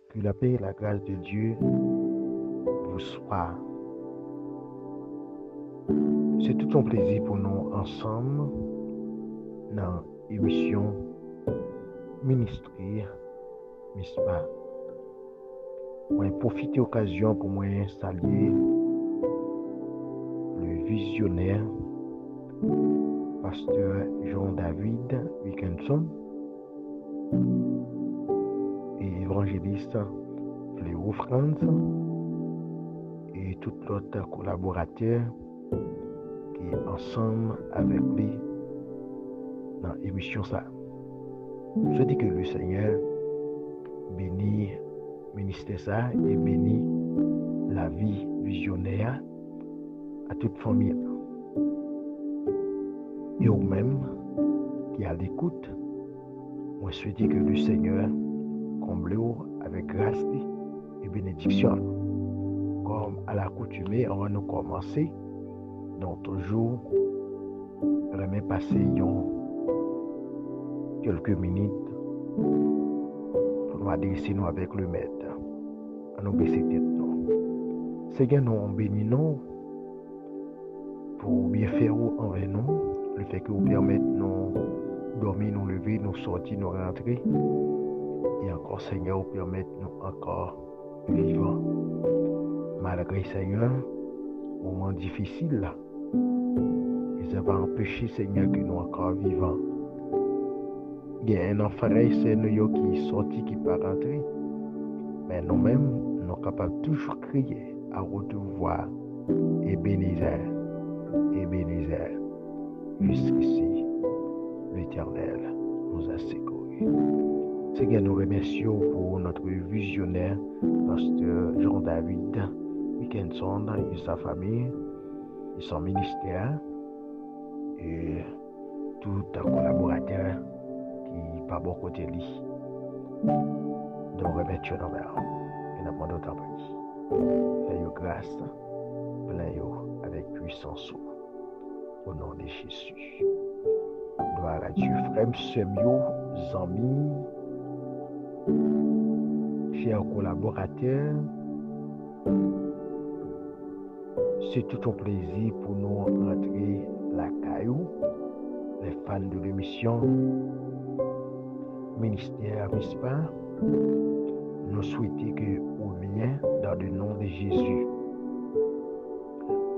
Que la paix et la grâce de Dieu vous soient. C'est tout un plaisir pour nous ensemble dans l'émission ministère, n'est-ce pas? Moi, profiter de l'occasion pour moi saluer le visionnaire, pasteur Jean-David Wilkinson et évangéliste Léo Franz et tout l'autre collaborateur qui est ensemble avec lui dans l'émission ça. Je dis que le Seigneur bénit le ministère ça et bénit la vie visionnaire à toute famille. Et au même qui a l'écoute, moi souhaite que le Seigneur comble avec grâce et bénédiction. Comme à l'accoutumée, on va nous commencer. Donc toujours, remets passer quelques minutes pour nous adresser nous avec le maître. À nous baisser tête nous. Seigneur, nous bénissons pour bien faire envers nous, le fait que vous permettez nous dormir, nous lever, nous sortir, nous rentrer. Et encore, Seigneur, vous permettez nous encore vivants. Malgré, Seigneur, moment difficile là. Et ça va empêcher, Seigneur, que nous encore vivants. Il y a un enfant, c'est nous qui sorti, qui pas rentré. Mais nous-mêmes, nous sommes capables de toujours crier à recevoir Ebenezer, Ebenezer. Jusqu'ici, l'Éternel nous a secourus. Seigneur, nous remercions pour notre visionnaire, pasteur Jean-David Wilkinson et sa famille, et son ministère, et tout un collaborateur qui pas bon côté lui. Nous remercions nos mères et nous demandons ta prière. Fais-nous grâce, plein avec puissance. Au nom de Jésus. Gloire à Dieu. Frère, semio, amis, chers collaborateurs, c'est tout un plaisir pour nous rentrer la caillou, les fans de l'émission Ministère Mispa, nous souhaitons que au bien dans le nom de Jésus,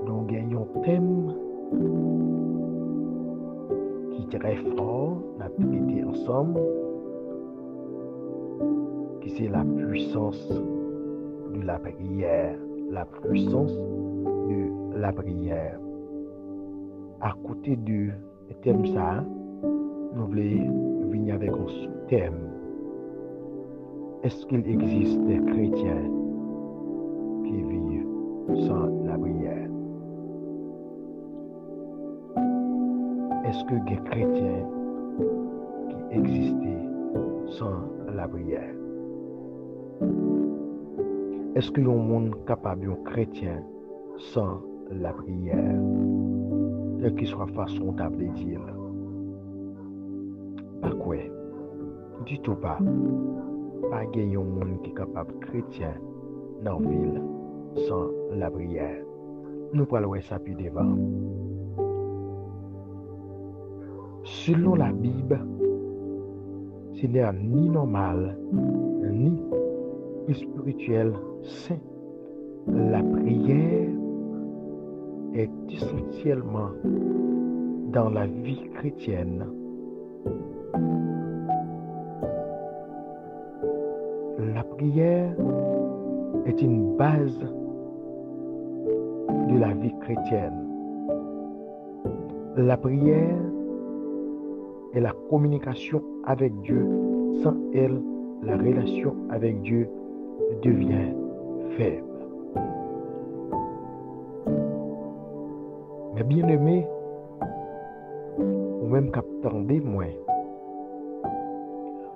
nous gagnons thème qui est très fort, la traité ensemble, qui c'est la puissance de la prière, la puissance de la prière. À côté du thème ça, nous voulons venir avec un sous-thème. Est-ce qu'il existe des chrétiens qui vivent sans la prière? Est-ce que des chrétiens qui existaient sans la prière? Est-ce qu'il y a un monde capable de chrétien sans la prière? Quelle que soit façon d'appeler dire. Pas quoi? Du tout pas. Pas gagner un monde qui est capable chrétien dans la ville sans la prière. Nous parlons ça plus devant. Selon la Bible, ce n'est ni normal, ni spirituel saint. La prière est essentiellement dans la vie chrétienne. La prière est une base de la vie chrétienne. La prière est la communication avec Dieu. Sans elle, la relation avec Dieu devient faible. Mais bien aimé, ou même qu'attendez moins,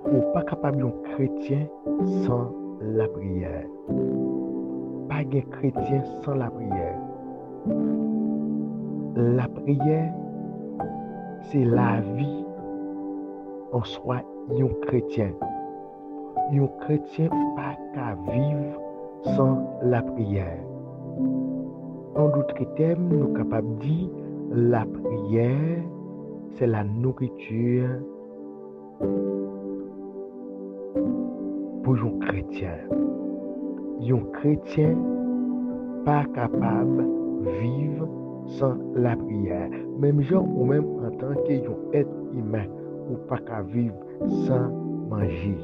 ou pas capable d'un chrétien sans la prière. Pas de chrétien sans la prière. La prière, c'est la vie en soi d'un chrétien. Un chrétien pas qu'à vivre sans la prière. En d'autres termes, nous sommes capables de dire la prière, c'est la nourriture pour un chrétien. Un chrétien pas capable de vivre sans la prière. Même gens ou même en tant qu'être humain, ou pas qu'à vivre sans manger.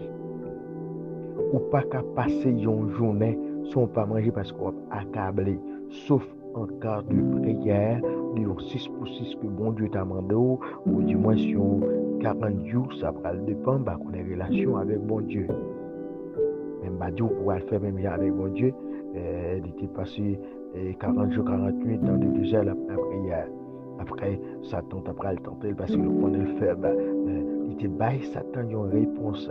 Ou pas qu'à passer une journée sans pas manger parce qu'on est accablé. Sauf en cas de prière, de 6 pour 6 que bon Dieu t'a demandé, ou du moins sur 40 jours, ça va dépendre de la relation avec bon Dieu. Même Dieu pourra le faire même avec bon Dieu. Il était passé 40 jours, 48 dans les 2 heures la prière. Après, Satan après le tenter parce que le point est faible. Il était bail Satan une réponse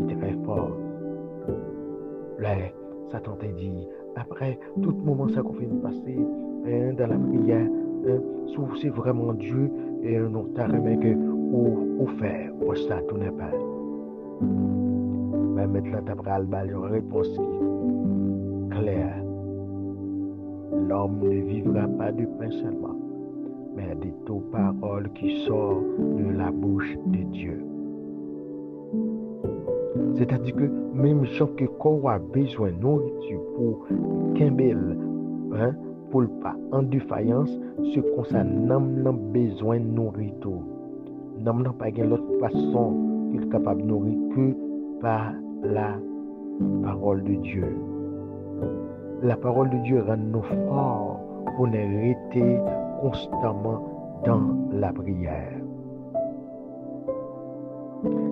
qui est très fort. Là, Satan t'a dit, après tout moment ça qu'on fait passer dans la prière, si c'est vraiment Dieu, et non, t'as remis que ou faire, ou ça, tout n'est pas. Mais maintenant, t'as pris une réponse qui est claire. L'homme ne vivra pas de pain seulement, mais de toute parole qui sort de la bouche de Dieu. C'est-à-dire que même gens que corps a besoin de nourriture pour Kimbel, pour le pas en défaillance, ce qu'on ça n'a besoin de nourriture. N'a pas l'autre façon qu'il est capable de nourrir que par la parole de Dieu. La parole de Dieu rend nous forts pour nous rester constamment dans la prière.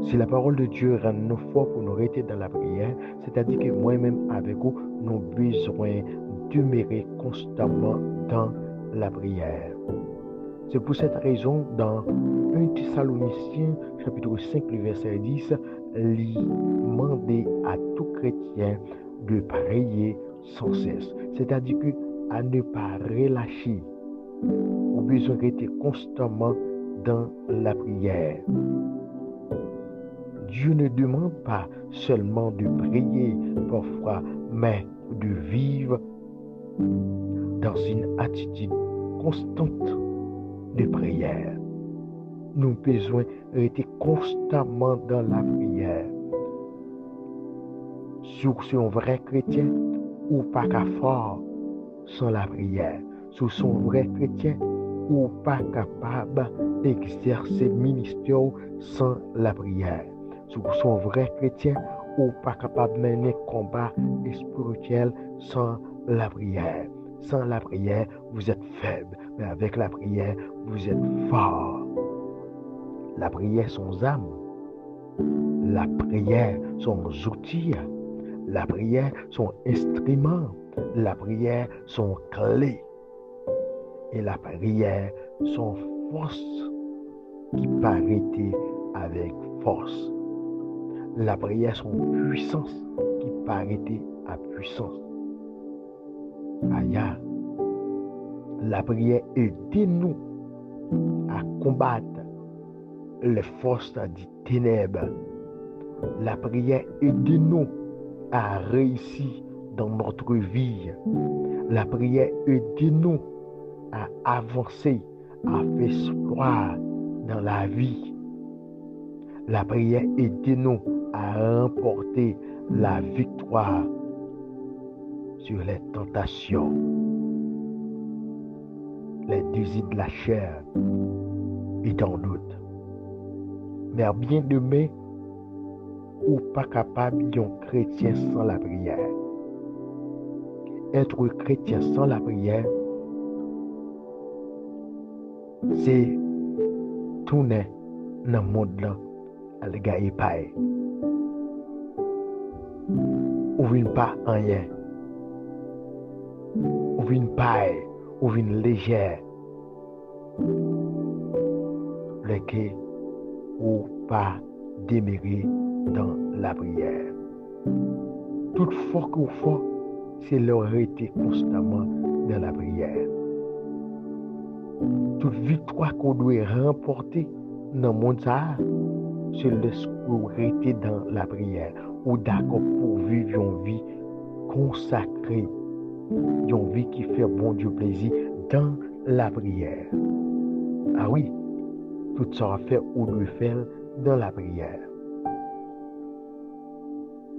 Si la parole de Dieu rend nous forts pour nous rester dans la prière, c'est-à-dire que moi-même avec vous, nous avons besoin de demeurer constamment dans la prière. C'est pour cette raison, dans 1 Thessaloniciens, chapitre 5, le verset 10, il demande à tout chrétien de prier sans cesse. C'est-à-dire que à ne pas relâcher, ou besoin de rester constamment dans la prière. Dieu ne demande pas seulement de prier parfois, mais de vivre dans une attitude constante de prière. Nous avons besoin de rester constamment dans la prière. Si vous êtes un vrai chrétien, ou pas qu'à fort sans la prière. Si vous êtes un vrai chrétien, ou pas capable d'exercer le ministère sans la prière. Si vous êtes un vrai chrétien, ou pas capable de mener combat spirituel sans la prière. Sans la prière, vous êtes faible, mais avec la prière, vous êtes fort. La prière, son âme. La prière, son outil. La prière, son instrument. La prière, son clé. Et la prière, son force qui paraît avec force. La prière, son puissance qui paraît à puissance. Aïe. La prière aide-nous à combattre les forces des ténèbres. La prière aide-nous à réussir dans notre vie. La prière aide-nous à avancer, à faire espoir dans la vie. La prière aide-nous à remporter la victoire sur les tentations, les désirs de la chair et tant d'autres. Mais bien demain, ou pas capable d'un chrétien sans la prière. Être chrétien sans la prière, c'est tourner dans le monde là, à l'égard et pareil. Ou une pas rien. Ou une paille, ou une légère. Lequel ou pas demeurer dans la prière. Toutefois qu'on fait, c'est leur été constamment dans la prière. Toute victoire qu'on doit remporter dans le monde, c'est le rester dans la prière. ou d'accord pour vivre une vie consacrée, une vie qui fait bon Dieu plaisir dans la prière. Ah oui, tout ça va faire ou doit faire dans la prière.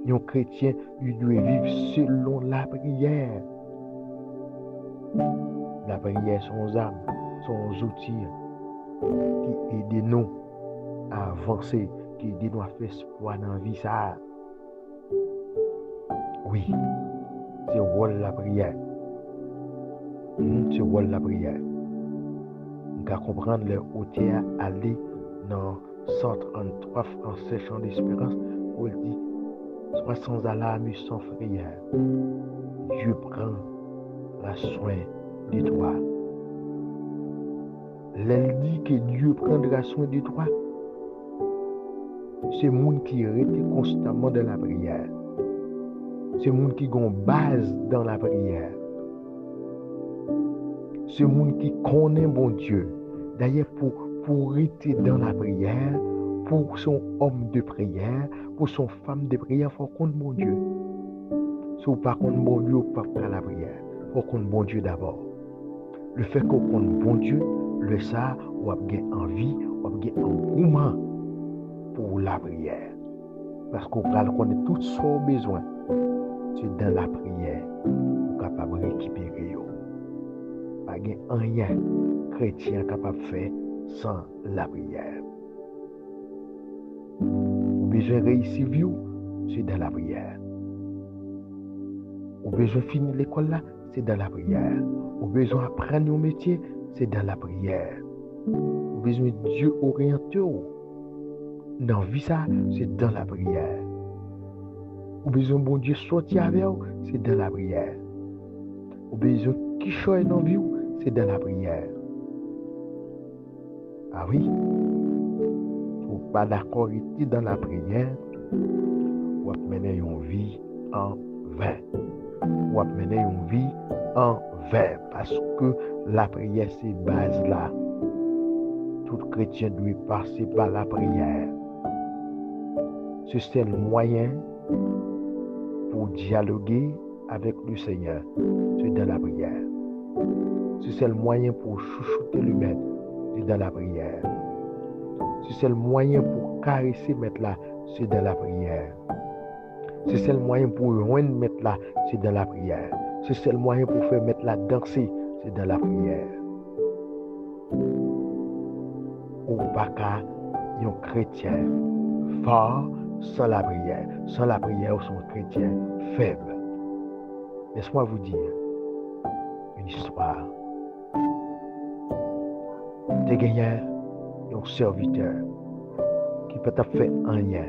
Un chrétien, il doit vivre selon la prière. La prière, son âme, son outil qui aide nous à avancer, qui aide nous à faire espoir dans la vie. Ça, oui, c'est le rôle de la prière. C'est le rôle de la prière. On va comprendre le hôtel aller dans 133 Français Chant d'Espérance pour dire sois sans alarme, sans frayeur. Dieu prend la soin de toi. Elle dit que Dieu prendra soin de toi. C'est le monde qui reste constamment dans la prière. C'est le monde qui a une base dans la prière. C'est le monde qui connaît bon Dieu. D'ailleurs, pour rester dans la prière, pour son homme de prière, pour son femme de prière, il faut qu'on bon Dieu. Si vous ne connaissez pas bon Dieu, vous ne pouvez pas faire la prière. Il faut qu'on bon Dieu d'abord. Le fait qu'on connaisse bon Dieu, le ça, vous avez envie, vous avez un engouement pour la prière. Parce qu'on va connaître tout son besoin. C'est dans la prière que vous êtes capable de récupérer. Pas de rien chrétien capable de faire sans la prière. Vous besoin de réussir, c'est dans la prière. Vous besoin de finir l'école là, c'est dans la prière. Vous besoin d'apprendre un métier, c'est dans la prière. Vous besoin de Dieu orienter dans la vie, ça, c'est dans la prière. Vous besoin de bon Dieu sortir avec vous, c'est dans la prière. Vous besoin de qui choisit dans la vie, c'est dans la prière. Ah oui, si vous n'êtes pas d'accord dans la prière, vous menez une vie en vain. Vous menez une vie en vain. Parce que la prière, c'est base là. Tout chrétien doit passer par la prière. C'est le moyen pour dialoguer avec le Seigneur. C'est dans la prière. C'est le moyen pour chouchouter le maître. C'est dans la prière. C'est le moyen pour caresser le maître là. C'est dans la prière. C'est le moyen pour joindre le maître là. C'est dans la prière. C'est le moyen pour faire mettre là danser. C'est dans la prière. Ou pas qu'un chrétien fort sans la prière. Sans la prière, ou son chrétien faible. Laisse-moi vous dire une histoire. Te gagné un serviteur qui peut te faire rien.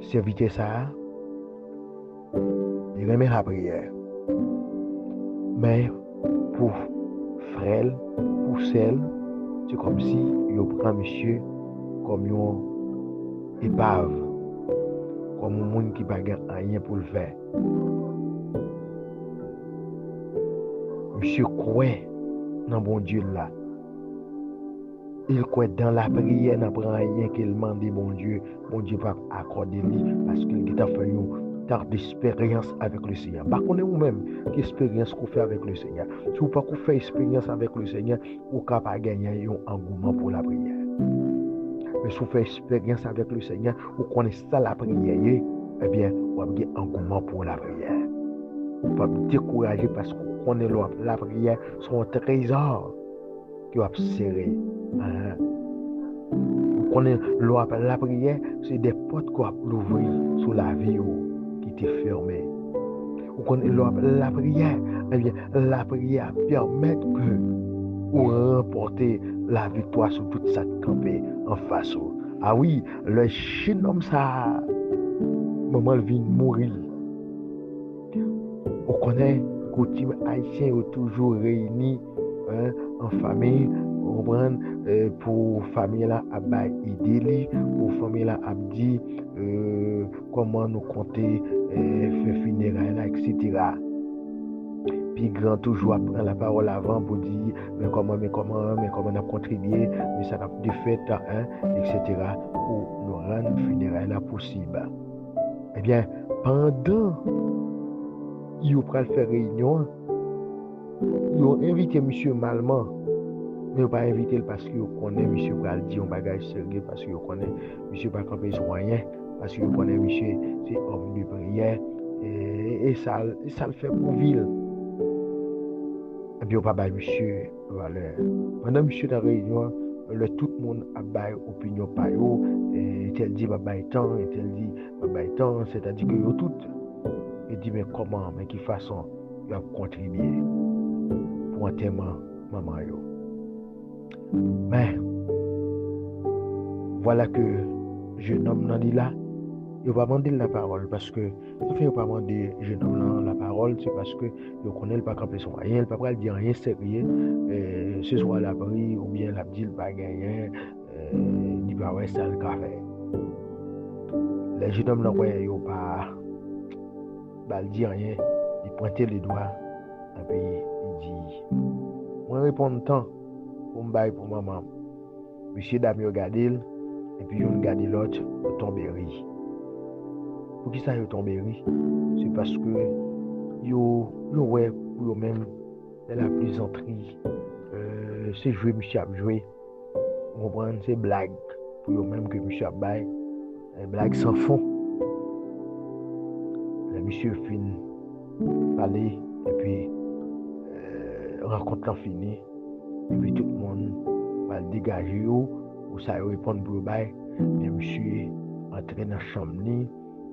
Serviteur ça, il remet la prière. Mais pour frère, pour celle, c'est comme si il prend monsieur comme une épave, comme un monde qui n'a rien pour le faire. Monsieur croit dans bon Dieu là. Il croit dans la prière, n'a pas rien qu'il demande bon Dieu va accorder lui parce qu'il a fait une tant d'expérience avec le Seigneur. Par contre, vous-même, quelle expérience qu'on fait avec le Seigneur. Si vous ne pouvez pas faire expérience avec le Seigneur, vous ne pouvez pas gagner un engouement pour la prière. Mais si vous faites expérience avec le Seigneur, vous connaissez ça la prière, eh bien, vous avez un engouement pour la prière. Vous ne pouvez pas vous décourager parce que vous connaissez la prière, son trésor qui va serrer. Vous connaissez la prière, c'est des portes qui vont l'ouvrir sur la vie qui était fermée. Vous connaissez la prière, eh bien, la prière permet que vous remportez la victoire sur toute cette campée en face. Ah oui, le chien homme ça, maman vient mourir. On connaît que les haïtiens sont toujours réunis en famille, pour famille là à aider, pour famille là à dire comment nous compter faire funérailles là, etc. Puis grand toujours prend la parole avant pour dire mais comment on a contribué, mais ça n'a pas fait, etc. pour nous rendre funérailles là possible. Eh bien, pendant ils ont faire réunion, ils ont invité M. Malman, mais ils n'ont pas invité parce qu'ils connaissent M. Pral dit un bagage sérieux, parce qu'ils connaissent M. pas camper soigné, parce qu'ils connaissent M. c'est homme de prière, et ça le fait pour ville. Et puis, on pas bail monsieur valeur. Pendant monsieur dans la réunion, tout le monde a bail opinion par eux, et tel dit va bail temps, et tel dit va bail temps, c'est-à-dire que yo tout et dit mais comment, mais quelle façon il a contribué pour enterrement maman yo. Mais voilà que jeune homme nan dit là, il va demander la parole parce que ça fait pas demander jeune homme la parole, c'est parce que il connaît pas camper son rien, il pas pas dire rien sérieux, ce soit la bri ou bien la dit pas gagner, il va ouais ça le café. Les jeunes hommes là ouais yo pas dire rien, il pointait les doigts et puis il dit moi répondre tant pour me bailler pour maman. Monsieur dame yo gade et puis on gade l'autre tomber ri. Pour qui ça yo tomber ri? C'est parce que yo ouais pour eux même la plaisanterie c'est jouer monsieur a joué. Vous comprenez, c'est blague pour eux même que monsieur a bail, blague sans fond. Le monsieur fin parler et puis rencontre fini et puis tout le monde va le dégager ou ça répondre pour le bail. Mais monsieur entré dans la chambre,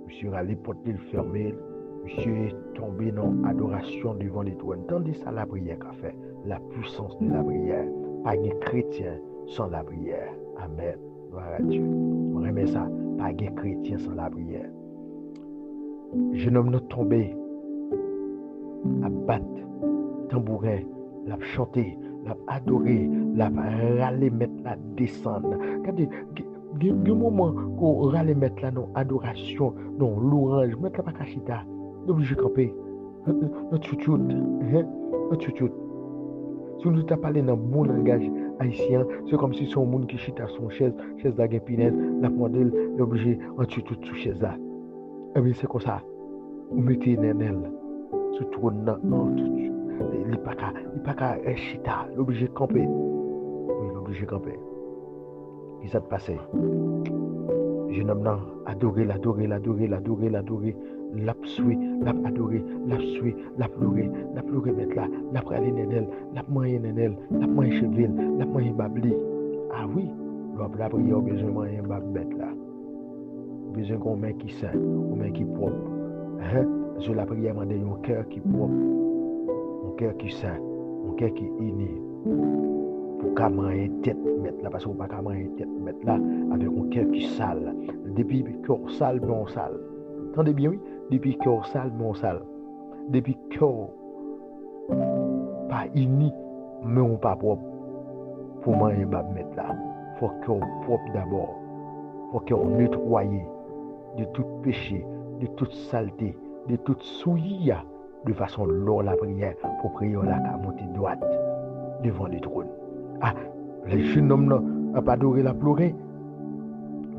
monsieur allé porter le fermé, monsieur tombé dans l'adoration devant les trônes. Tandis ça la prière qu'a fait, la puissance de la prière. Pas de chrétien sans la prière. Amen. Gloire à Dieu. Je remets ça. Pas de chrétien sans la prière. Jeune homme n'a tombé à battre tambourin, l'a chanter, l'a adorer, l'a râler mettre la descendre. Regardez, il y a un moment qu'on râler mettre là non adoration, non louange, mettre la pakachita, l'obligé de camper. Notre chouchoute, notre chouchoute. Si nous t'a parlé dans bon langage haïtien, c'est comme si son monde qui chita son chaise la guépinette, la modèle, l'obligé en chouchoute sous chaise là. Eh bien c'est comme ça. Vous mettez nenel sous trône non tout. Il pas qu'à chita, l'obligé de camper. Oui, l'obligé de camper. Qui ça te passait? Jeune homme nan, adorer, l'a sué, l'a adorer, l'a sué, l'a pleurer mettre là, l'a pralé nenel, l'a manger nenel, l'a manger cheville, l'a manger babli. Ah oui, la prière besoin de manger bab bête là. Besoin qu'on met qui saint, qu'on met qui propre. Parce que la prière m'a donné un cœur qui propre, un cœur qui saint, un cœur qui uni. Pour qu'à manger tête mettre là, parce qu'on pas qu'à manger tête mettre là avec un cœur qui sale. Depuis cœur sale, bon sale. Entendez bien, oui? Depuis cœur sale, bon sale. Depuis cœur pas uni, mais on pas propre. Pour manger bab mettre là. Faut cœur propre d'abord. Faut cœur nettoyé de tout péché, de toute saleté, de toute souillure, de façon lors la prière pour prier la monter droite devant le trône. Ah, les jeunes hommes n'ont pas adoré la pleurer.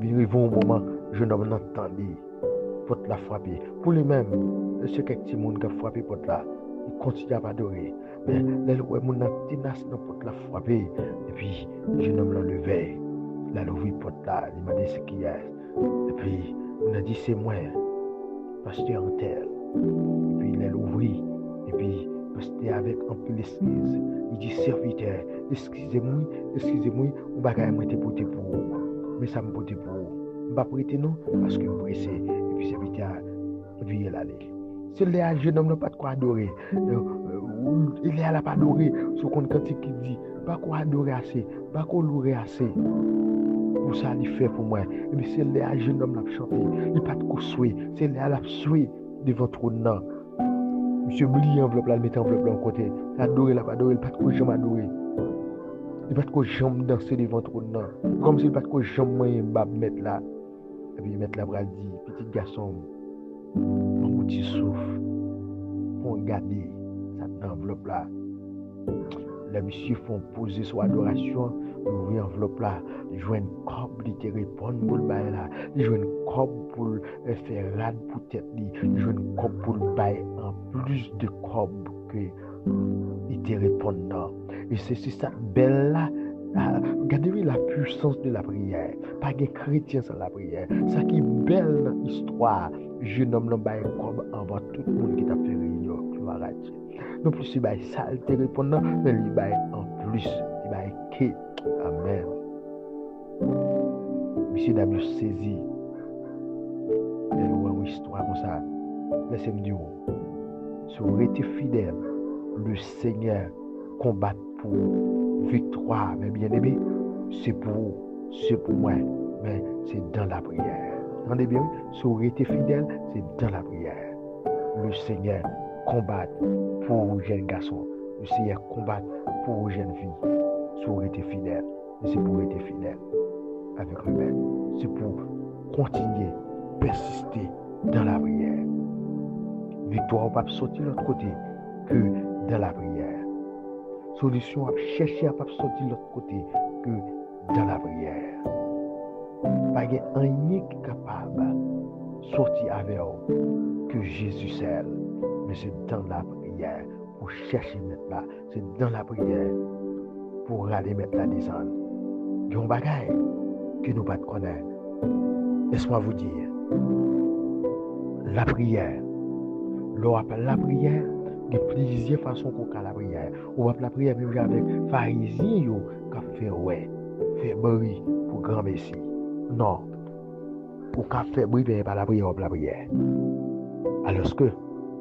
Ils arrivent au moment, les jeunes hommes n'entendent porte la frapper. Pour lui-même, c'est quelques petits monde qui a frappé porte là. Il continue à adorer. Mais les gens ont tenace dans porte la frapper. Et puis, les jeunes hommes l'ont levé. Là, l'ouvrir porte là. Il m'a dit ce qu'il y a. Et puis, on a dit c'est moi, pasteur en tel. Et puis, il l'a ouvert. Et puis, pasteur avec un peu l'excuse. Il dit serviteur, excusez-moi, on va quand même être porté pour vous. Mais ça me porte pour vous. Je ne vais pas prêter non, parce que je suis pressé. Et puis, serviteur, vient l'aller. C'est le jeune homme n'a pas de quoi adorer. Il est à la pas adorer. Ce qu'on cantique qui dit, pas quoi adorer assez, pas quoi louer assez. Pour ça, il fait pour moi. Et puis, c'est le jeune homme n'a chanté. Il n'a pas de quoi souhaiter. C'est le la souhaiter devant trop de nom. Monsieur Bli enveloppe là, il met enveloppe là en côté. Adorer, il n'a pas de quoi jamais adorer. Il n'a pas de quoi jamais danser devant trop de nom. Comme s'il n'a pas de quoi jamais mettre là. Et puis, il met la bras dit, petit garçon. Un petit souffle pour regarder ça dans l'enveloppe là. Les messieurs font poser sur adoration, ouvrir l'enveloppe là, jouer une cob, ils te répondent pour le bail là, jouer une cob pour faire rad pour tête, jouer une cob pour le bail en plus de cob que ils te répondent là. Et c'est ça belle là. Regardez la puissance de la prière. Pas de chrétien sans la prière. Ça qui est belle dans l'histoire. Jeune homme n'a pas comme avant tout le monde qui t'a fait réunion. Tu vas rater. Non plus si ça te répondant, mais lui en plus, il va qui. Amen. Monsieur Damien saisi. Elle voit une histoire comme ça. Laissez-moi dire. Si vous êtes fidèle, le Seigneur combat pour victoire, mais bien aimé, c'est pour moi, mais c'est dans la prière. Entendez bien, si vous êtes fidèle, c'est dans la prière. Le Seigneur combat pour les jeunes garçons, le Seigneur combat pour les jeunes filles. Si vous êtes fidèle, mais c'est pour être fidèle avec le Maître. C'est pour continuer, persister dans la prière. Victoire va pas sortir de l'autre côté que dans la prière. Solution à chercher à pas sortir de l'autre côté que dans la prière. Pas de rien qui est capable de sortir avec vous que Jésus seul. Mais c'est dans la prière pour chercher mettre là. C'est dans la prière pour aller mettre la descente. Il y a un bagage que nous ne connaissons pas. Laisse-moi vous dire. La prière. L'on appelle la prière. Il y a plusieurs façons qu'on fait la prière. On va la prière même avec pharisiens qui ont fait ouais, fait bruit pour grand messie. Non. Pour qu'on fait bruit, mais pas la prière, la prière. Alors que,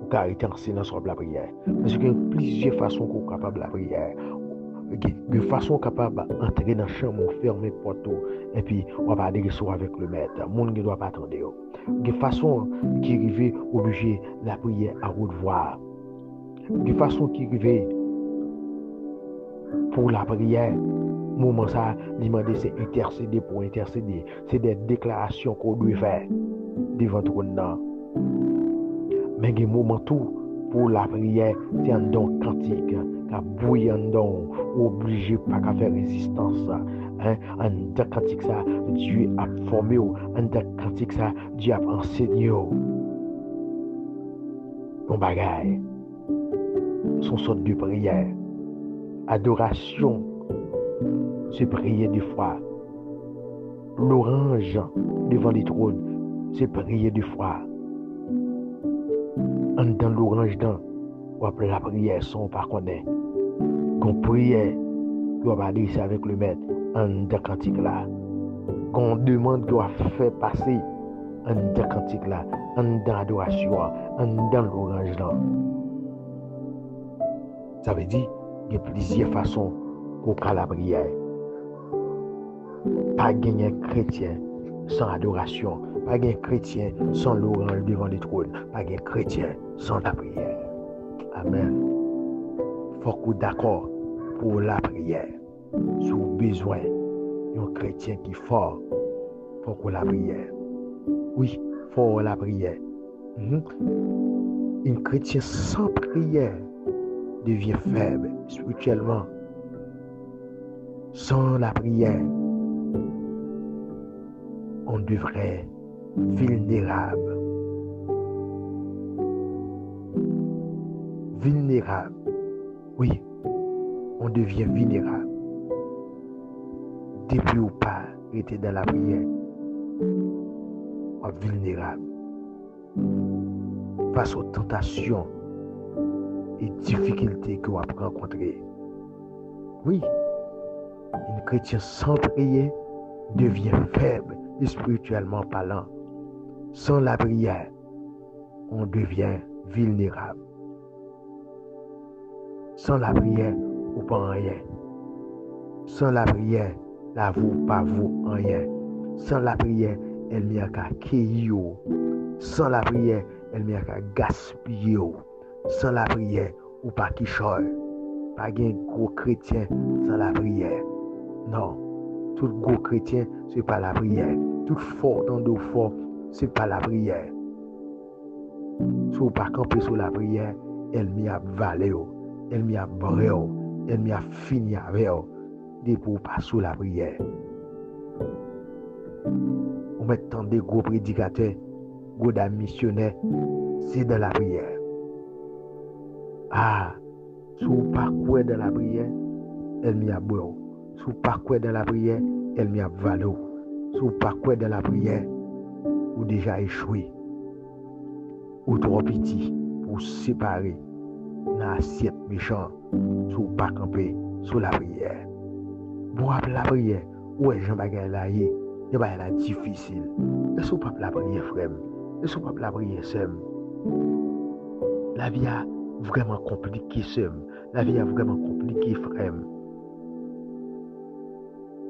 on peut arrêter en silence sur la prière. Parce qu'il y a plusieurs façons qu'on est capable de la prière. De façon capable d'entrer dans la chambre, fermer le porte et puis on va aller recevoir avec le maître. Le monde ne doit pas attendre. De façon qui arrive obligé la prière à haute voix. De façon qui arrive pour la prière, moment ça, demander c'est intercéder pour intercéder. C'est des déclarations qu'on doit faire devant tout le monde. Mais il y a un moment tout pour la prière, c'est un don quantique, qui a bouilli un don, obligé pas qu'à faire résistance. Un don quantique ça, Dieu a formé, un don quantique ça, Dieu a enseigné. Mon bagage, son sorte de prière. Adoration, c'est prier de foi. L'orange devant les trônes, c'est prier de foi. Dans l'orange dans, on appelle la prière sans pas connaître. Qu'on prière, on va dire avec le maître, en dans cantique là. Qu'on demande qu'on va faire passer en dans cantique là, en dans adoration, en dans l'orange là. Ça veut dire qu'il y a plusieurs façons qu'on fait la prière. Pas gagner chrétien sans adoration. Pas de chrétien sans l'orange devant les trônes. Pas de chrétien sans la prière. Amen. Faut qu'on soit d'accord pour la prière. Si vous avez besoin d'un chrétien qui est fort, faut qu'on la prière. Oui, faut la prière. Un chrétien sans prière devient faible spirituellement. Sans la prière, on devrait vulnérable. Vulnérable. Oui, on devient vulnérable. Depuis ou pas était dans la prière, on est vulnérable. Face aux tentations et difficultés qu'on va rencontrer. Oui, un chrétien sans prière devient faible spirituellement parlant. Sans la prière, on devient vulnérable. Sans la prière, on ne peut rien. Sans la prière, la vous pas vous rien. Sans la prière, elle n'y a qu'à cueillir. Sans la prière, elle n'y a qu'à gaspiller. Sans la prière, ou pas qui choye. Pas un gros chrétien sans la prière. Non. Tout gros chrétien, c'est pas la prière. Tout fort dans le fort, c'est pas la prière. Si vous ne pas camper sur la prière, elle m'y a valé. ennemi a brûlé, ennemi a fini avec des pour pas sous la prière. On met tant de gros prédicateurs, gros dames missionnaires, c'est dans la prière. Ah, si vous pas quoi dans la prière, ennemi a brûlé. Si vous pas quoi dans la prière, ennemi a valé. Si vous pas quoi dans la prière, vous déjà échoué. Ou trop petit pour séparer dans l'assiette méchant, si vous pas camper sous la prière. Pour la prière, où est Jean Bagay là, il y a difficile. Et si vous pas la prière, frère, et si vous pas la prière, Sem, la vie a vraiment compliqué, Sem. La vie a vraiment compliqué, frère.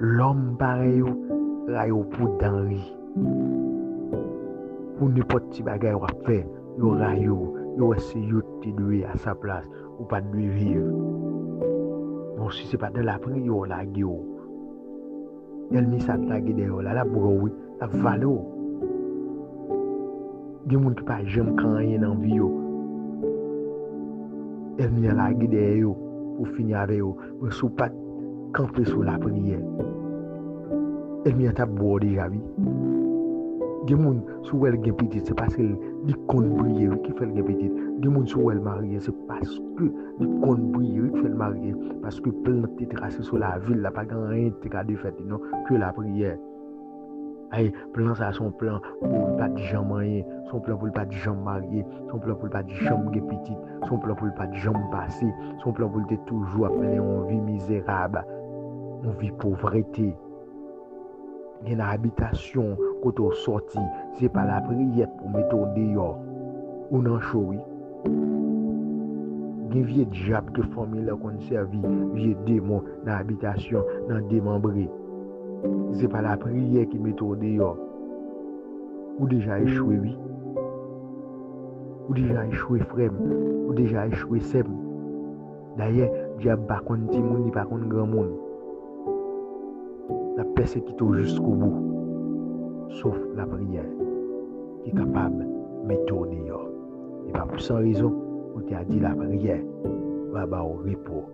L'homme pareil, là, il pour d'enri. Pour n'importe qui bagay ou faire, il y essayer de à sa place, ou pas de vivre. Bon, si c'est pas de la prière, la gueule. Elle n'y s'est pas guidée, la brouille, la valeur. Des gens qui pas jamais quand rien dans vie, elle n'y a la guidée pour finir avec eux, mais si pas camper sur la prière. Elle n'y a pas boire déjà, oui. Des gens qui sont petits, c'est parce qu'ils comptent briller qui fait le petit. Des gens qui sont mariés, c'est parce que ils comptent briller qui fait le marié. Parce que plein de tracés sur la ville, là, pas grand rien de fait, non, que la prière. Aïe, plan ça, son plan pour pas de gens mariés, son plan pour pas de gens mariés, son plan pour pas de gens petits, son plan pour pas de gens passés, son plan pour toujours appeler une vie misérable, une vie pauvreté. Il y a une habitation quand on sorti, c'est pas la prière pour mettre au dehors ou dans chaud. Il y a un vieux diable que famille là qu'on servi, vieux démon dans l'habitation, dans démembré. C'est pas la prière qui met au dehors. Ou déjà échoué, oui. Ou déjà échoué, frère. Ou déjà échoué, sem. D'ailleurs, diable pas contre petit monde, pas contre grand monde. La persécution jusqu'au bout, sauf la prière, qui est capable de mettre au dehors. Et pas pour sans raison, on t'a dit la prière va au repos.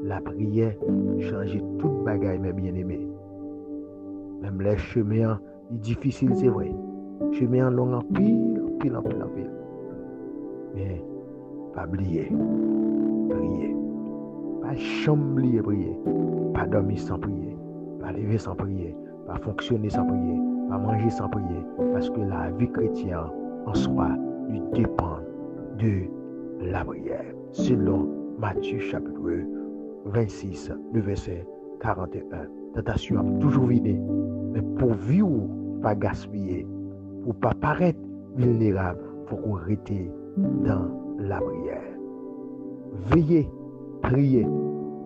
La prière change toute bagaille, mes bien-aimés. Même les chemins, c'est difficile, c'est vrai. Chemin long en pile. Mais, pas oublier, prier. Pas jamais prier. Pas dormir sans prier. Pas lever sans prier, pas fonctionner sans prier, pas manger sans prier, parce que la vie chrétienne en soi lui dépend de la prière. Selon Matthieu chapitre 26, le verset 41. Tentation a toujours vidé, mais pour vivre, pas gaspiller, pour pas paraître vulnérable, il faut qu'on reste dans la prière. Veillez, priez,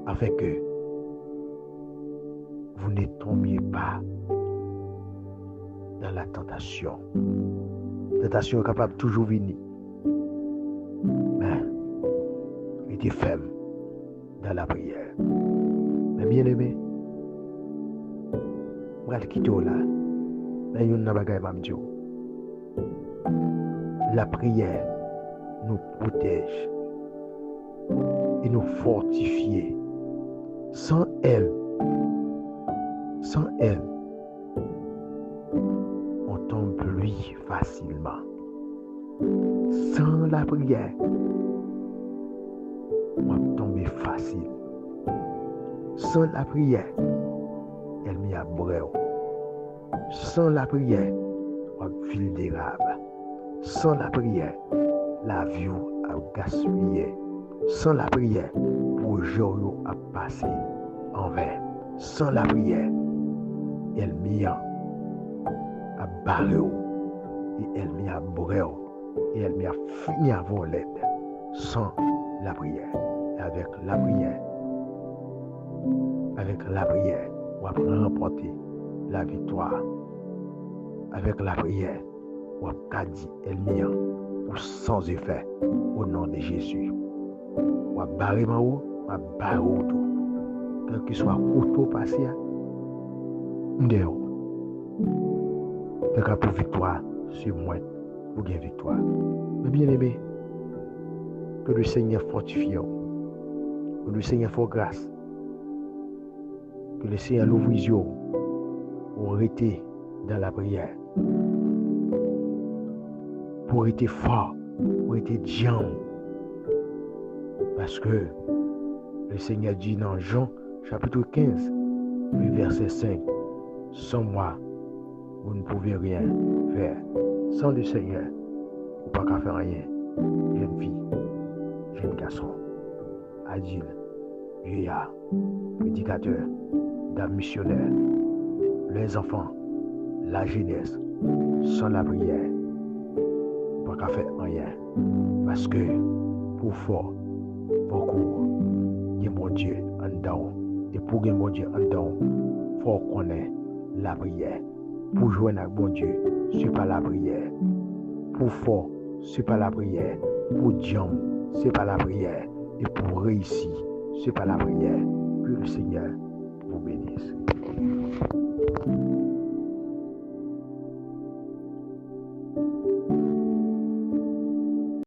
afin que vous ne tombiez pas dans la tentation. La tentation est capable de toujours venir. Mais, restez ferme dans la prière. Mais bien aimé, vous allez quitter là. Mais il y a une bagaille à me dire. La prière nous protège et nous fortifie. Sans elle, on tombe lui facilement. Sans la prière, on tombe facile. Sans la prière, elle m'y a brûlé. Sans la prière, on ville d'érable. Sans la prière, la vie a gaspillé. Sans la prière, projet a passé en vain. Sans la prière, elle m'y a barré et elle m'y a brûlé et elle m'y a fini à voler. Sans la prière, et avec la prière, on va remporter la victoire. Avec la prière, on va dire elle m'y a ou sans effet au nom de Jésus. On va barrer ma haut, on va barrer tout. Quel que soit auto passé, m'déo. Quel que pour victoire, c'est moi pour gagner victoire. Mais bien aimé, que le Seigneur fortifie, Que le Seigneur fasse grâce. Que le Seigneur l'ouvre les yeux pour rester dans la prière. Pour être fort, pour être diam. Parce que le Seigneur dit dans Jean chapitre 15, verset 5, sans moi, vous ne pouvez rien faire. Sans le Seigneur, vous ne pouvez pas faire rien. Jeune fille, jeune garçon, adulte, vieillard, prédicateur, dame missionnaire, les enfants, la jeunesse, sans la prière, vous ne pouvez pas faire rien. Parce que pour fort, beaucoup, il y a mon Dieu en dedans. Et pour que mon Dieu en dedans, il faut connaître la prière. Pour jouer avec mon Dieu, ce n'est pas la prière. Pour fort, ce n'est pas la prière. Pour diam, ce n'est pas la prière. Et pour réussir, ce n'est pas la prière. Que le Seigneur